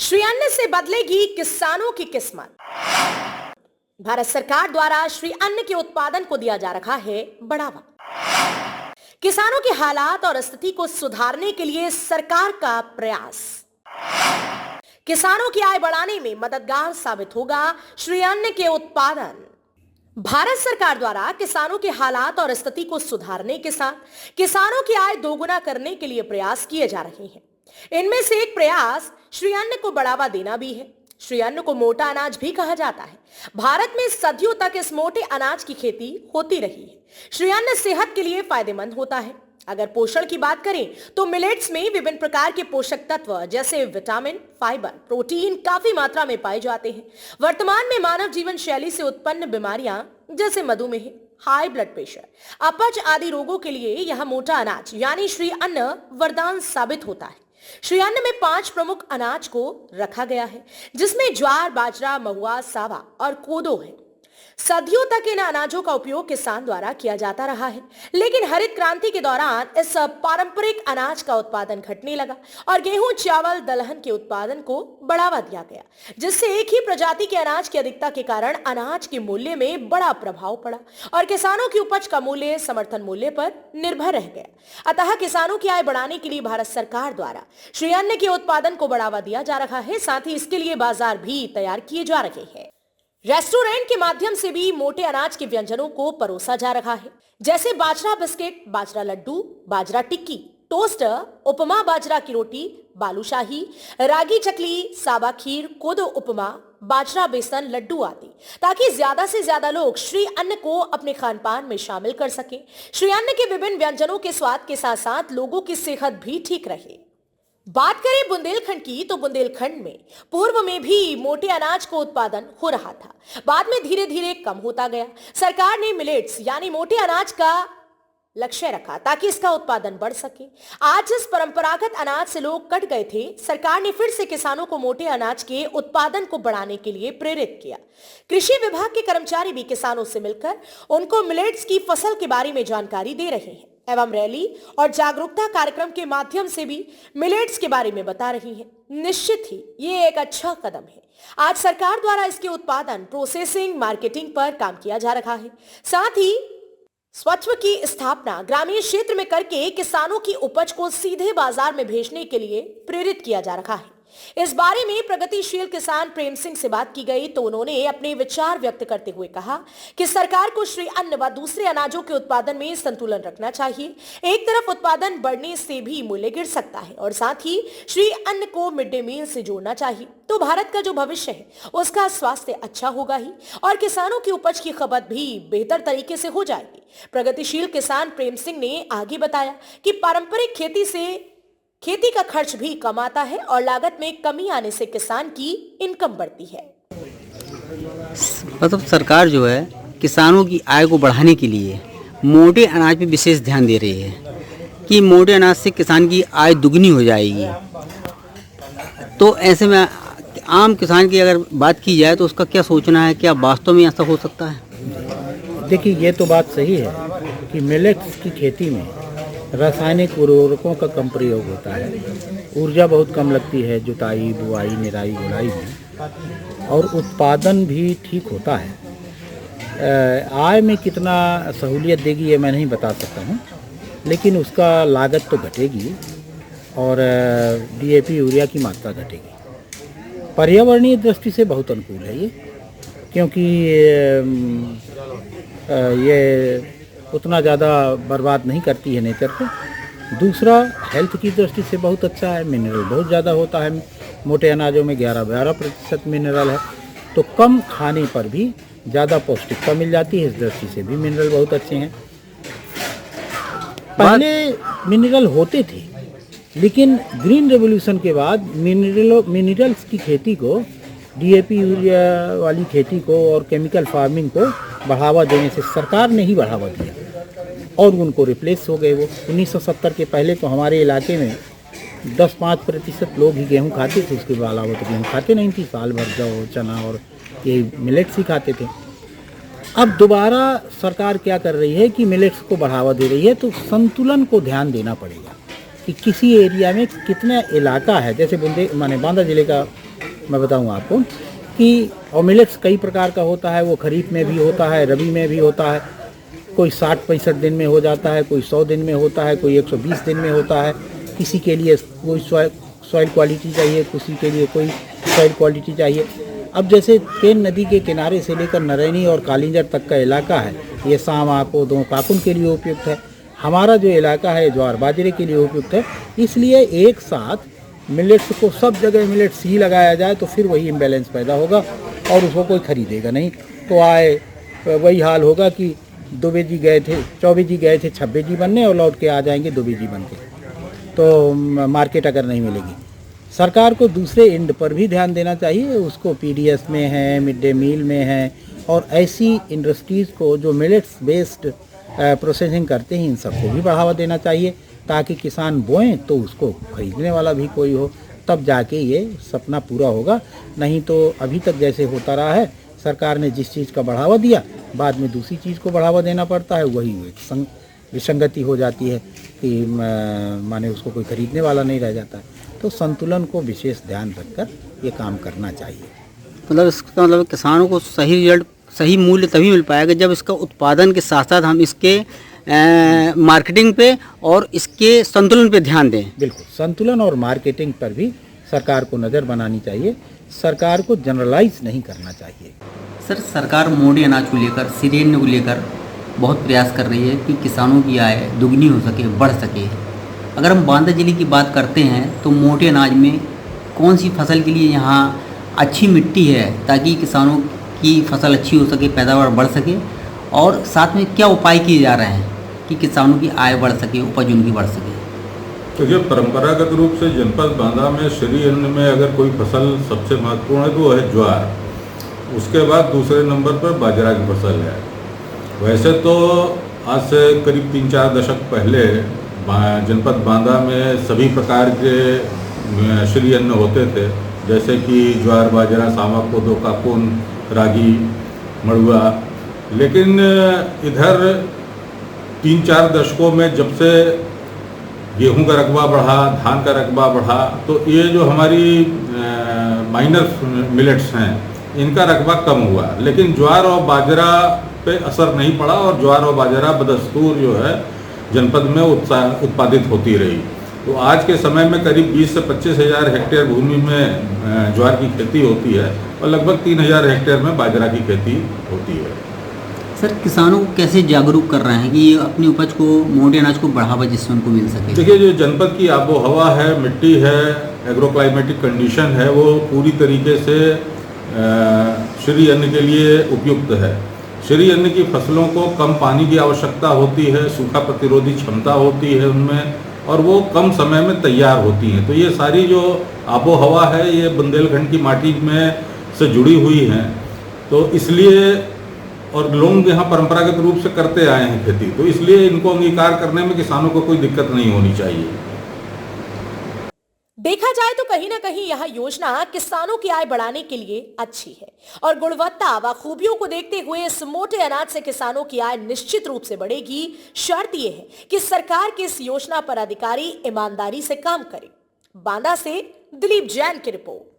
श्री अन्न से बदलेगी किसानों की किस्मत। भारत सरकार द्वारा श्री अन्न के उत्पादन को दिया जा रहा है बढ़ावा। किसानों के हालात और स्थिति को सुधारने के लिए सरकार का प्रयास। किसानों की आय बढ़ाने में मददगार साबित होगा श्री अन्न के उत्पादन। भारत सरकार द्वारा किसानों के हालात और स्थिति को सुधारने के साथ किसानों की आय दोगुना करने के लिए प्रयास किए जा रहे हैं। इनमें से एक प्रयास श्री अन्न को बढ़ावा देना भी है। श्री अन्न को मोटा अनाज भी कहा जाता है। भारत में सदियों तक इस मोटे अनाज की खेती होती रही है। श्री अन्न सेहत के लिए फायदेमंद होता है। अगर पोषण की बात करें तो मिलेट्स में विभिन्न प्रकार के पोषक तत्व जैसे विटामिन, फाइबर, प्रोटीन काफी मात्रा में पाए जाते हैं। वर्तमान में मानव जीवन शैली से उत्पन्न बीमारियां जैसे मधुमेह, हाई ब्लड प्रेशर, अपच आदि रोगों के लिए यह मोटा अनाज यानी श्री अन्न वरदान साबित होता है। श्री अन्न में 5 प्रमुख अनाज को रखा गया है, जिसमें ज्वार, बाजरा, महुआ, सावा और कोदो है। सदियों तक इन अनाजों का उपयोग किसान द्वारा किया जाता रहा है, लेकिन हरित क्रांति के दौरान इस पारंपरिक अनाज का उत्पादन घटने लगा और गेहूं, चावल, दलहन के उत्पादन को बढ़ावा दिया गया, जिससे एक ही प्रजाति के अनाज की अधिकता के कारण अनाज के मूल्य में बड़ा प्रभाव पड़ा और किसानों की उपज का मूल्य समर्थन मूल्य पर निर्भर रह गया। अतः किसानों की आय बढ़ाने के लिए भारत सरकार द्वारा श्री अन्न के उत्पादन को बढ़ावा दिया जा रहा है। साथ ही इसके लिए बाजार भी तैयार किए जा रहे हैं। रेस्टोरेंट के माध्यम से भी मोटे अनाज के व्यंजनों को परोसा जा रहा है, जैसे बाजरा बिस्किट, बाजरा लड्डू, बाजरा टिक्की, टोस्टर, उपमा, बाजरा की रोटी, बालूशाही, रागी चकली, सावा खीर, कोदो उपमा, बाजरा बेसन लड्डू आदि, ताकि ज्यादा से ज्यादा लोग श्री अन्न को अपने खानपान में शामिल कर सकें। श्री अन्न के विभिन्न व्यंजनों के स्वाद के साथ साथ लोगों की सेहत भी ठीक रहे। बात करें बुंदेलखंड की तो बुंदेलखंड में पूर्व में भी मोटे अनाज को उत्पादन हो रहा था, बाद में धीरे धीरे कम होता गया। सरकार ने मिलेट्स यानी मोटे अनाज का लक्ष्य रखा ताकि इसका उत्पादन बढ़ सके। आज जिस परंपरागत अनाज से लोग कट गए थे, सरकार ने फिर से किसानों को मोटे अनाज के उत्पादन को बढ़ाने के लिए प्रेरित किया। कृषि विभाग के कर्मचारी भी किसानों से मिलकर उनको मिलेट्स की फसल के बारे में जानकारी दे रहे हैं एवं रैली और जागरूकता कार्यक्रम के माध्यम से भी मिलेट्स के बारे में बता रही हैं। निश्चित ही ये एक अच्छा कदम है। आज सरकार द्वारा इसके उत्पादन, प्रोसेसिंग, मार्केटिंग पर काम किया जा रहा है। साथ ही स्वच्छ की स्थापना ग्रामीण क्षेत्र में करके किसानों की उपज को सीधे बाजार में भेजने के लिए प्रेरित किया जा रहा है। इस बारे में प्रगतिशील किसान प्रेम सिंह से बात की गई तो उन्होंने अपने विचार व्यक्त करते हुए कहा कि सरकार को श्री अन्न व दूसरे अनाजों के उत्पादन में संतुलन रखना चाहिए। एक तरफ उत्पादन बढ़ने से भी मूल्य गिर सकता है और साथ ही श्री अन्न को मिड डे मील से जोड़ना चाहिए, तो भारत का जो भविष्य है उसका स्वास्थ्य अच्छा होगा ही और किसानों की उपज की खपत भी बेहतर तरीके से हो जाएगी। प्रगतिशील किसान प्रेम सिंह ने आगे बताया कि पारंपरिक खेती से खेती का खर्च भी कम आता है और लागत में कमी आने से किसान की इनकम बढ़ती है। मतलब सरकार जो है किसानों की आय को बढ़ाने के लिए मोटे अनाज पे विशेष ध्यान दे रही है कि मोटे अनाज से किसान की आय दुगनी हो जाएगी। तो ऐसे में आम किसान की अगर बात की जाए तो उसका क्या सोचना है, क्या वास्तव में ऐसा हो सकता है? देखिए, ये तो बात सही है कि मिलेट्स की खेती में रासायनिक उर्वरकों का कम प्रयोग होता है। ऊर्जा बहुत कम लगती है जुताई, बुआई, निराई, गुड़ाई में, और उत्पादन भी ठीक होता है। आय में कितना सहूलियत देगी ये मैं नहीं बता सकता हूँ, लेकिन उसका लागत तो घटेगी और डीएपी यूरिया की मात्रा घटेगी। पर्यावरणीय दृष्टि से बहुत अनुकूल है ये, क्योंकि ये उतना ज़्यादा बर्बाद नहीं करती है नेचर को। दूसरा, हेल्थ की दृष्टि से बहुत अच्छा है। मिनरल बहुत ज़्यादा होता है मोटे अनाजों में, 11-12% मिनरल है, तो कम खाने पर भी ज़्यादा पौष्टिकता मिल जाती है। इस दृष्टि से भी मिनरल बहुत अच्छे हैं। पहले मिनरल होते थे, लेकिन ग्रीन रेवोल्यूशन के बाद मिनरल्स की खेती को, डीएपी यूरिया वाली खेती को और केमिकल फार्मिंग को बढ़ावा देने से सरकार ने ही बढ़ावा दिया और उनको रिप्लेस हो गए वो। 1970 के पहले तो हमारे इलाके में 10-5% लोग ही गेहूं खाते थे, उसके अलावा तो गेहूं खाते नहीं थी। साल भर जौ, चना और ये मिलेट्स ही खाते थे। अब दोबारा सरकार क्या कर रही है कि मिलेट्स को बढ़ावा दे रही है, तो संतुलन को ध्यान देना पड़ेगा कि किसी एरिया में कितना इलाका है। जैसे बांदा जिले का मैं बताऊं आपको कि और मिलेट्स कई प्रकार का होता है, वो खरीफ में भी होता है, रबी में भी होता है। कोई 60-65 दिन में हो जाता है, कोई 100 दिन में होता है, कोई 120 दिन में होता है। किसी के लिए कोई सॉइल क्वालिटी चाहिए, किसी के लिए कोई सॉइल क्वालिटी चाहिए। अब जैसे केन नदी के किनारे से लेकर नरैनी और कालिंजर तक का इलाका है, ये सामा, कोदो, काकुन के लिए उपयुक्त है। हमारा जो इलाका है ज्वार बाजरे के लिए उपयुक्त है। इसलिए एक साथ मिलेट्स को सब जगह मिलेट्स ही लगाया जाए तो फिर वही इम्बैलेंस पैदा होगा और उसको कोई खरीदेगा नहीं। तो वही हाल होगा कि दुबे जी गए थे, चौबे जी गए थे छब्बे जी बनने और लौट के आ जाएंगे दुबे जी बन के, तो मार्केट अगर नहीं मिलेगी। सरकार को दूसरे एंड पर भी ध्यान देना चाहिए, उसको पीडीएस में है, मिड डे मील में है, और ऐसी इंडस्ट्रीज़ को जो मिलेट्स बेस्ड प्रोसेसिंग करते हैं इन सबको भी बढ़ावा देना चाहिए, ताकि किसान बोएं तो उसको खरीदने वाला भी कोई हो, तब जाके ये सपना पूरा होगा। नहीं तो अभी तक जैसे होता रहा है, सरकार ने जिस चीज़ का बढ़ावा दिया बाद में दूसरी चीज़ को बढ़ावा देना पड़ता है, वही एक विसंगति हो जाती है कि माने उसको कोई खरीदने वाला नहीं रह जाता है। तो संतुलन को विशेष ध्यान रखकर ये काम करना चाहिए। मतलब इसका मतलब किसानों को सही रिजल्ट, सही मूल्य तभी मिल पाएगा जब इसका उत्पादन के साथ साथ हम इसके मार्केटिंग पे और इसके संतुलन पे ध्यान दें। बिल्कुल, संतुलन और मार्केटिंग पर भी सरकार को नज़र बनानी चाहिए। सरकार को जनरलाइज नहीं करना चाहिए। सर, सरकार मोटे अनाज को लेकर, सीरियन को लेकर बहुत प्रयास कर रही है कि किसानों की आय दुगनी हो सके, बढ़ सके। अगर हम बांदा जिले की बात करते हैं तो मोटे अनाज में कौन सी फसल के लिए यहाँ अच्छी मिट्टी है ताकि किसानों की फसल अच्छी हो सके, पैदावार बढ़ सके, और साथ में क्या उपाय किए जा रहे हैं कि किसानों की आय बढ़ सके, उपज उनकी बढ़ सके? देखिए, परंपरागत रूप से जनपद बांदा में श्री अन्न में अगर कोई फसल सबसे महत्वपूर्ण है तो वो है ज्वार। उसके बाद दूसरे नंबर पर बाजरा की फसल है। वैसे तो आज से करीब 3-4 दशक पहले जनपद बांदा में सभी प्रकार के श्री अन्न होते थे, जैसे कि ज्वार, बाजरा, सामा, कोदो, काकुन, रागी, मड़ुआ। लेकिन इधर 3-4 दशकों में जब से गेहूं का रकबा बढ़ा, धान का रकबा बढ़ा, तो ये जो हमारी माइनर मिलेट्स हैं इनका रकबा कम हुआ। लेकिन ज्वार और बाजरा पे असर नहीं पड़ा और ज्वार और बाजरा बदस्तूर जो है जनपद में उत्पादित होती रही। तो आज के समय में करीब 20 से 25 हज़ार हेक्टेयर भूमि में ज्वार की खेती होती है और लगभग 3,000 हेक्टेयर में बाजरा की खेती होती है। सर, किसानों को कैसे जागरूक कर रहे हैं कि ये अपनी उपज को, मोटे अनाज को बढ़ावा जिससे उनको मिल सके? देखिए, जो जनपद की आबो हवा है, मिट्टी है, एग्रोक्लाइमेटिक कंडीशन है, वो पूरी तरीके से श्री अन्न के लिए उपयुक्त है। श्री अन्न की फसलों को कम पानी की आवश्यकता होती है, सूखा प्रतिरोधी क्षमता होती है उनमें, और वो कम समय में तैयार होती हैं। तो ये सारी जो आबो हवा है ये बुंदेलखंड की माटी में से जुड़ी हुई हैं। तो इसलिए, और लोग यहाँ परंपरागत रूप से करते आए हैं खेती, तो इसलिए इनको अंगीकार करने में किसानों को कोई दिक्कत नहीं होनी चाहिए। देखा जाए तो कहीं ना कहीं यह योजना किसानों की आय बढ़ाने के लिए अच्छी है और गुणवत्ता व खूबियों को देखते हुए इस मोटे अनाज से किसानों की आय निश्चित रूप से बढ़ेगी। शर्त यह है कि सरकार की इस योजना पर अधिकारी ईमानदारी से काम करें। बांदा से दिलीप जैन की रिपोर्ट।